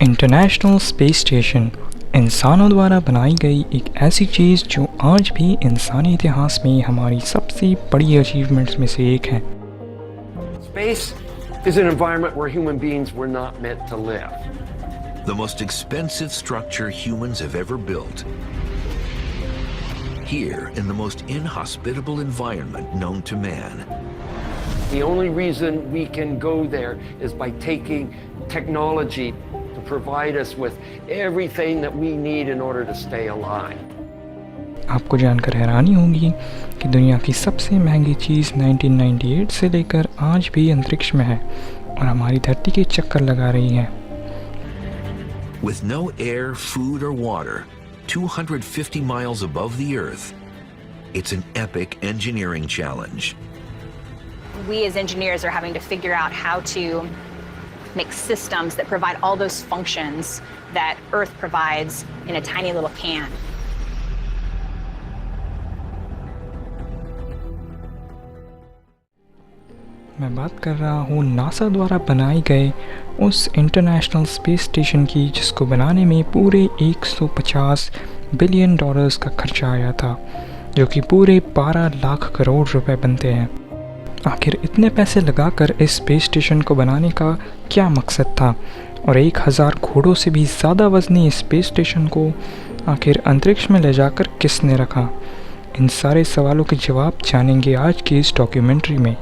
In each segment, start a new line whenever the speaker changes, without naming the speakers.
International space station इंसानों द्वारा बनाई गई एक ऐसी चीज़ जो आज भी इंसानी इतिहास में हमारी सबसे बड़ी अचीवमेंट्स में से एक है।
Space is an environment where human beings were not meant to live.
The most expensive structure humans have ever built. Here, in the most inhospitable environment known to man.
The only reason we can go there is by taking technology to provide us with everything that we need in order to stay alive.
आपको जानकर हैरानी होगी कि दुनिया की सबसे महंगी चीज़ 1998 से लेकर आज भी अंतरिक्ष में है और हमारी धरती के चक्कर लगा रही है।
With no air, food or water, 250 miles above the Earth, it's an epic engineering challenge.
We as engineers are having to figure out how to make systems that provide all those functions that Earth provides in a tiny little can.
मैं बात कर रहा हूँ NASA द्वारा बनाए गए उस international space station की, जिसको बनाने में पूरे 150 बिलियन डॉलर्स का खर्चा आया था, जो कि पूरे 12 लाख करोड़ रुपए बनते हैं। आखिर इतने पैसे लगाकर इस स्पेस स्टेशन को बनाने का क्या मकसद था, और 1000 घोड़ों से भी ज़्यादा वज़नी इस स्पेस स्टेशन को आखिर अंतरिक्ष में ले जाकर किसने रखा? इन सारे सवालों के जवाब जानेंगे आज की इस डॉक्यूमेंट्री में।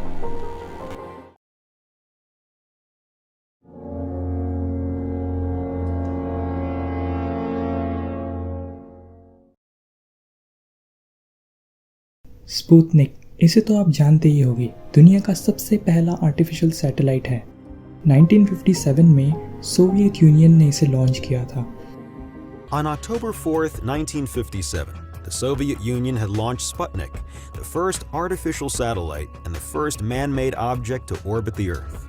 स्पुतनिक, इसे तो आप जानते ही होंगे, दुनिया का सबसे पहला आर्टिफिशियल सैटेलाइट है। 1957 में सोवियत यूनियन ने इसे लॉन्च किया था।
On October 4th, 1957, the Soviet Union had launched Sputnik, the first artificial satellite and the first man-made object to orbit the Earth.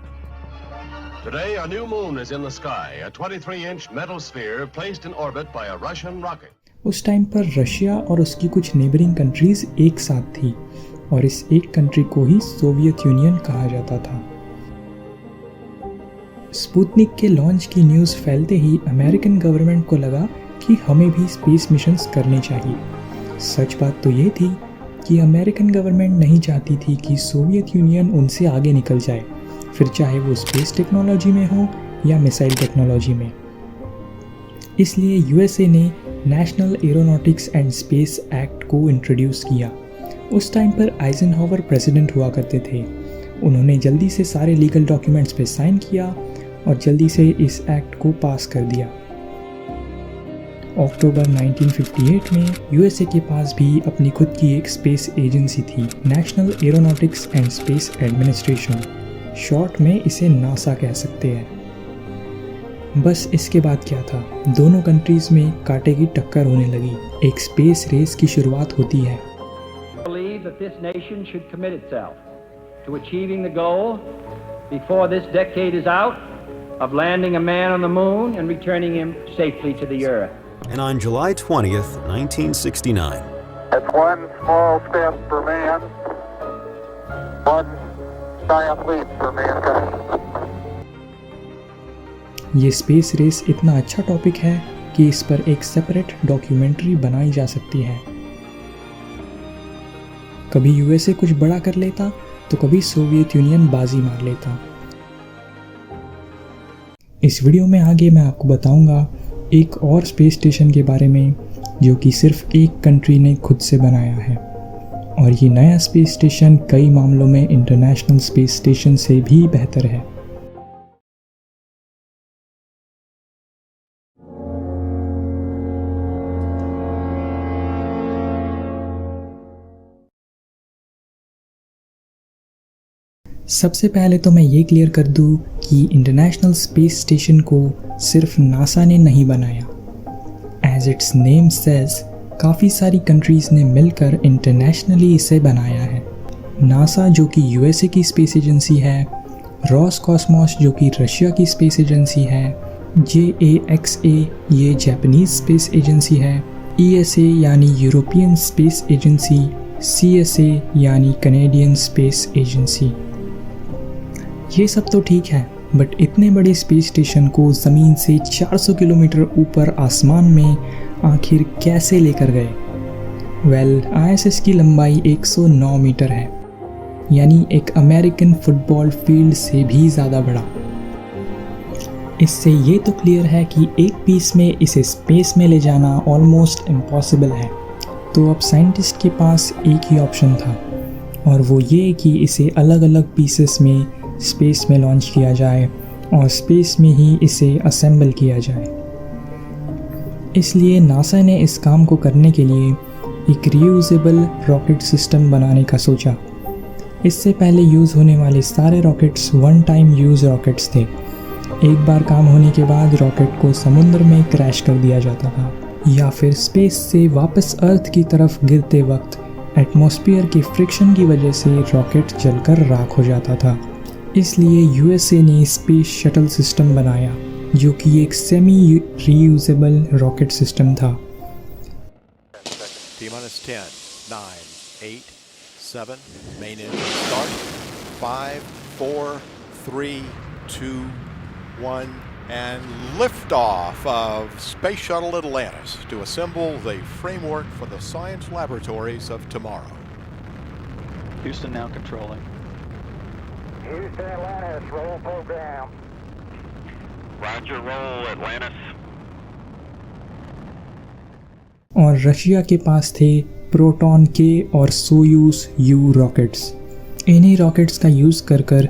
Today, a new moon is in the sky, a 23-inch metal sphere placed in orbit by a Russian rocket.
उस time पर Russia और उसकी कुछ neighbouring countries एक साथ थी और इस एक कंट्री को ही सोवियत यूनियन कहा जाता था। स्पुतनिक के लॉन्च की न्यूज़ फैलते ही अमेरिकन गवर्नमेंट को लगा कि हमें भी स्पेस मिशंस करने चाहिए। सच बात तो ये थी कि अमेरिकन गवर्नमेंट नहीं चाहती थी कि सोवियत यूनियन उनसे आगे निकल जाए, फिर चाहे वो स्पेस टेक्नोलॉजी में हो या मिसाइल टेक्नोलॉजी में। इसलिए यूएसए ने national aeronautics and space act को इंट्रोड्यूस किया। उस टाइम पर आइजनहावर प्रेसिडेंट हुआ करते थे। उन्होंने जल्दी से सारे लीगल डॉक्यूमेंट्स पे साइन किया और जल्दी से इस एक्ट को पास कर दिया। अक्टूबर 1958 में यूएसए के पास भी अपनी खुद की एक स्पेस एजेंसी थी, national aeronautics and space administration, short में इसे नासा कह सकते हैं। बस इसके बाद क्या था, दोनों कंट्रीज में कांटे की टक्कर होने लगी। एक स्पेस रेस की शुरुआत होती है।
Believe that this nation should commit itself to achieving the goal before this decade is out of landing a man on the moon and returning him safely to the earth.
And on July 20th, 1969,
it's one small step for man, one giant leap for mankind.
ये space race इतना अच्छा topic है कि इस पर एक separate documentary बनाई जा सकती है। कभी यूएसए कुछ बड़ा कर लेता तो कभी सोवियत यूनियन बाजी मार लेता। इस वीडियो में आगे मैं आपको बताऊंगा एक और स्पेस स्टेशन के बारे में जो कि सिर्फ एक कंट्री ने खुद से बनाया है, और ये नया स्पेस स्टेशन कई मामलों में इंटरनेशनल स्पेस स्टेशन से भी बेहतर है। सबसे पहले तो मैं ये क्लियर कर दूँ कि इंटरनेशनल स्पेस स्टेशन को सिर्फ नासा ने नहीं बनाया। एज इट्स नेम सेज, काफ़ी सारी कंट्रीज़ ने मिलकर इंटरनेशनली इसे बनाया है। नासा जो कि यूएसए की स्पेस एजेंसी है, रॉसकॉस्मोस जो कि रशिया की स्पेस एजेंसी है, JAXA ये जापानीज़ स्पेस एजेंसी है, ESA यानी यूरोपियन स्पेस एजेंसी, CSA यानी कनेडियन स्पेस एजेंसी। ये सब तो ठीक है, बट इतने बड़े स्पेस स्टेशन को ज़मीन से 400 किलोमीटर ऊपर आसमान में आखिर कैसे लेकर गए? वेल, ISS की लंबाई 109 मीटर है, यानी एक अमेरिकन फुटबॉल फील्ड से भी ज़्यादा बड़ा। इससे ये तो क्लियर है कि एक पीस में इसे स्पेस में ले जाना ऑलमोस्ट इम्पॉसिबल है। तो अब साइंटिस्ट के पास एक ही ऑप्शन था, और वो ये कि इसे अलग अलग पीसेस में स्पेस में लॉन्च किया जाए और स्पेस में ही इसे असेंबल किया जाए। इसलिए नासा ने इस काम को करने के लिए एक रीयूजेबल रॉकेट सिस्टम बनाने का सोचा। इससे पहले यूज़ होने वाले सारे rockets one time use rockets थे। एक बार काम होने के बाद रॉकेट को समुद्र में क्रैश कर दिया जाता था, या फिर स्पेस से वापस अर्थ की तरफ गिरते वक्त एटमॉस्फेयर के फ्रिक्शन की वजह से रॉकेट जलकर राख हो जाता था। इसलिए USA ने स्पेस शटल सिस्टम बनाया, जो कि एक सेमी रीयूजेबल रॉकेट सिस्टम था।
T-10, 9, 8, 7, main engine start, 5, 4, 3, 2, 1, and liftoff of Space Shuttle Atlantis to assemble the framework for the science laboratories of tomorrow.
Houston now controlling.
Houston, Atlantis, roll program.
Roger, roll Atlantis.
और Russia के पास थे proton के और Soyuz you rockets. इन्हीं rockets का use कर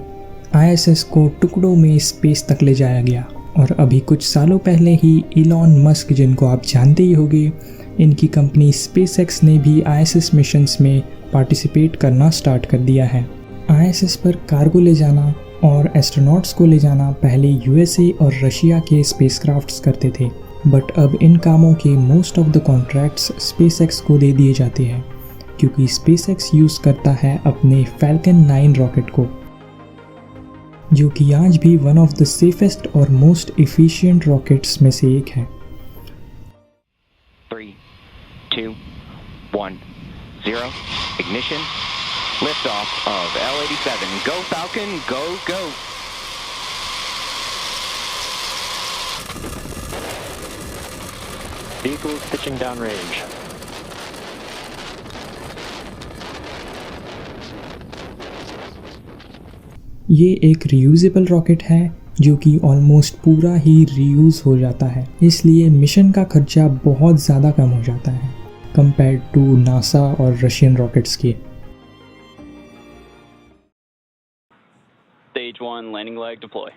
ISS को टुकड़ों में स्पेस तक ले जाया गया। और अभी कुछ सालों पहले ही इलॉन मस्क, जिनको आप जानते ही होंगे, इनकी कंपनी SpaceX ने भी ISS मिशंस में पार्टिसिपेट करना स्टार्ट कर दिया है। ISS पर कार्गो ले जाना और एस्ट्रोनॉट्स को ले जाना पहले USA और रशिया के स्पेसक्राफ्ट्स करते थे, बट अब इन कामों के most of the contracts SpaceX को दे दिए जाते हैं, क्योंकि SpaceX यूज़ करता है अपने Falcon 9 रॉकेट को, जो कि आज भी वन ऑफ द सेफेस्ट और मोस्ट एफिशिएंट रॉकेट्स में से एक है।
3, 2, 1, 0, ignition, liftoff of L-87. Go Falcon, go, go.
Vehicles pitching downrange.
ये एक रीयूजेबल रॉकेट है, जो कि ऑलमोस्ट पूरा ही रीयूज़ हो जाता है। इसलिए मिशन का खर्चा बहुत ज़्यादा कम हो जाता है कंपेयर्ड टू नासा और रशियन रॉकेट्स के।
Stage 1 landing leg deploy.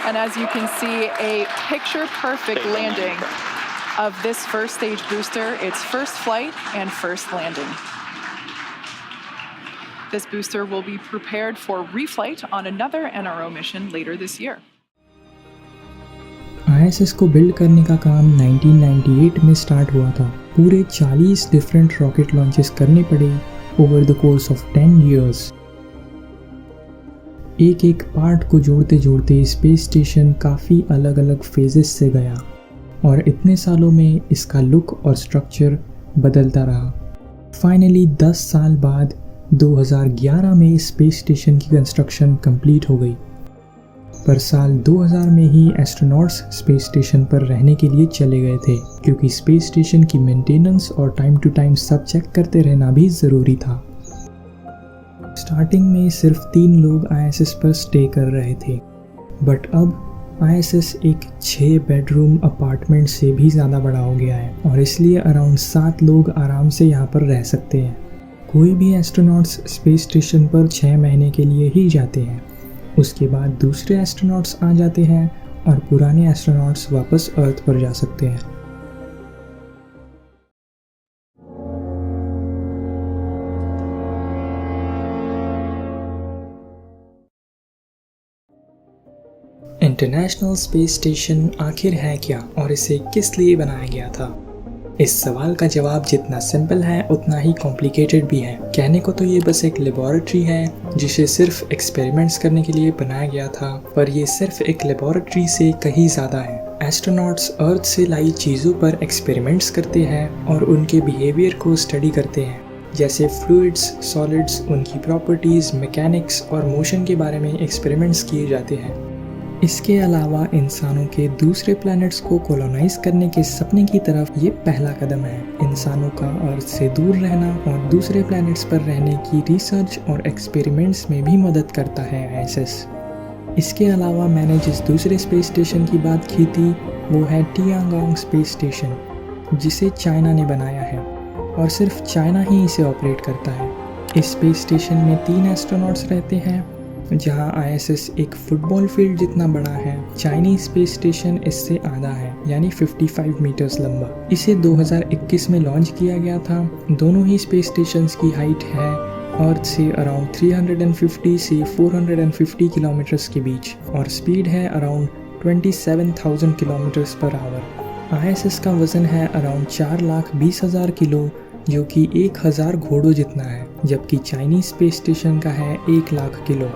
And as you can see, a picture-perfect landing of this first stage booster, its first flight and first landing. This booster will be prepared for reflight on another NRO mission later this year.
ISS को build करने का काम 1998 में start हुआ था। पूरे 40 different rocket launches करने पड़े over the course of 10 years। एक एक पार्ट को जोड़ते जोड़ते स्पेस स्टेशन काफ़ी अलग अलग फेजेस से गया, और इतने सालों में इसका लुक और स्ट्रक्चर बदलता रहा। फाइनली 10 साल बाद 2011 में स्पेस स्टेशन की कंस्ट्रक्शन कंप्लीट हो गई, पर साल 2000 में ही एस्ट्रोनॉट्स स्पेस स्टेशन पर रहने के लिए चले गए थे, क्योंकि स्पेस स्टेशन की मेंटेनेंस और टाइम टू टाइम सब चेक करते रहना भी ज़रूरी था। स्टार्टिंग में सिर्फ 3 लोग ISS पर स्टे कर रहे थे, बट अब ISS एक 6 बेडरूम अपार्टमेंट से भी ज़्यादा बड़ा हो गया है, और इसलिए अराउंड 7 लोग आराम से यहाँ पर रह सकते हैं। कोई भी एस्ट्रोनॉट्स स्पेस स्टेशन पर 6 महीने के लिए ही जाते हैं, उसके बाद दूसरे एस्ट्रोनॉट्स आ जाते हैं और पुराने एस्ट्रोनॉट्स वापस अर्थ पर जा सकते हैं। इंटरनेशनल स्पेस स्टेशन आखिर है क्या और इसे किस लिए बनाया गया था? इस सवाल का जवाब जितना सिंपल है उतना ही कॉम्प्लिकेटेड भी है। कहने को तो ये बस एक लेबोरेटरी है जिसे सिर्फ एक्सपेरिमेंट्स करने के लिए बनाया गया था, पर ये सिर्फ एक लेबोरेटरी से कहीं ज़्यादा है। एस्ट्रोनॉट्स अर्थ से लाई चीज़ों पर एक्सपेरिमेंट्स करते हैं और उनके बिहेवियर को स्टडी करते हैं। जैसे फ्लूइड्स, सॉलिड्स, उनकी प्रॉपर्टीज़, मैकेनिक्स और मोशन के बारे में एक्सपेरिमेंट्स किए जाते हैं। इसके अलावा इंसानों के दूसरे प्लैनेट्स को कॉलोनाइज करने के सपने की तरफ ये पहला कदम है। इंसानों का अर्थ से दूर रहना और दूसरे प्लैनेट्स पर रहने की रिसर्च और एक्सपेरिमेंट्स में भी मदद करता है ISS। इसके अलावा मैंने जिस दूसरे स्पेस स्टेशन की बात की थी वो है टियांगोंग स्पेस स्टेशन, जिसे चाइना ने बनाया है और सिर्फ चाइना ही इसे ऑपरेट करता है। इस स्पेस स्टेशन में 3 एस्ट्रोनॉट्स रहते हैं, जहां ISS एक फुटबॉल फील्ड जितना बड़ा है। चाइनीज स्पेस स्टेशन इससे आधा है, यानी 55 मीटर्स लंबा। इसे 2021 में लॉन्च किया गया था। दोनों ही स्पेस स्टेशंस की हाइट है अर्थ से अराउंड 350 से 450 किलोमीटर्स के बीच और स्पीड है around 27,000 kilometres per hour. ISS का वज़न है अराउंड 4,20,000 किलो, जो कि 1,000 घोड़ों जितना है, जबकि चाइनीज स्पेस स्टेशन का है 1,00,000 किलो।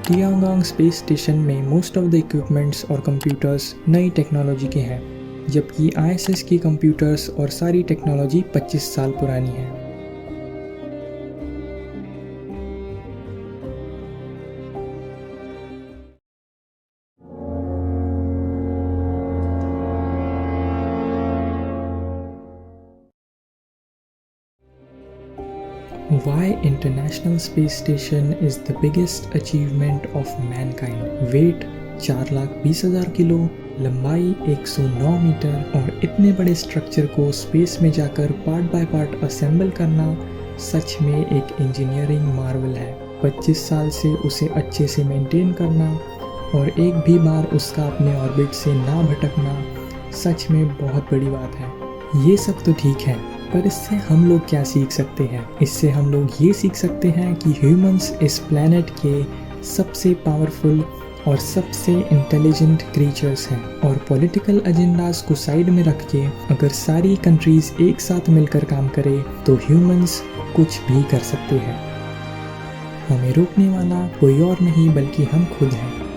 टियांगोंग स्पेस स्टेशन में मोस्ट ऑफ द इक्विपमेंट्स और कंप्यूटर्स नई टेक्नोलॉजी के हैं, जबकि ISS की कंप्यूटर्स और सारी टेक्नोलॉजी 25 साल पुरानी है। Why International Space Station is the biggest achievement of mankind? Weight 4,20,000 kilo, लंबाई 109 मीटर और इतने बड़े स्ट्रक्चर को स्पेस में जाकर पार्ट बाय पार्ट असेंबल करना सच में एक इंजीनियरिंग मार्वल है। 25 साल से उसे अच्छे से मेंटेन करना और एक भी बार उसका अपने ऑर्बिट से ना भटकना सच में बहुत बड़ी बात है। ये सब तो ठीक है, पर इससे हम लोग क्या सीख सकते हैं? इससे हम लोग ये सीख सकते हैं कि ह्यूमंस इस प्लैनेट के सबसे पावरफुल और सबसे इंटेलिजेंट क्रीचर्स हैं और पॉलिटिकल एजेंडास को साइड में रख के अगर सारी कंट्रीज एक साथ मिलकर काम करें तो ह्यूमंस कुछ भी कर सकते हैं। हमें रोकने वाला कोई और नहीं बल्कि हम खुद हैं।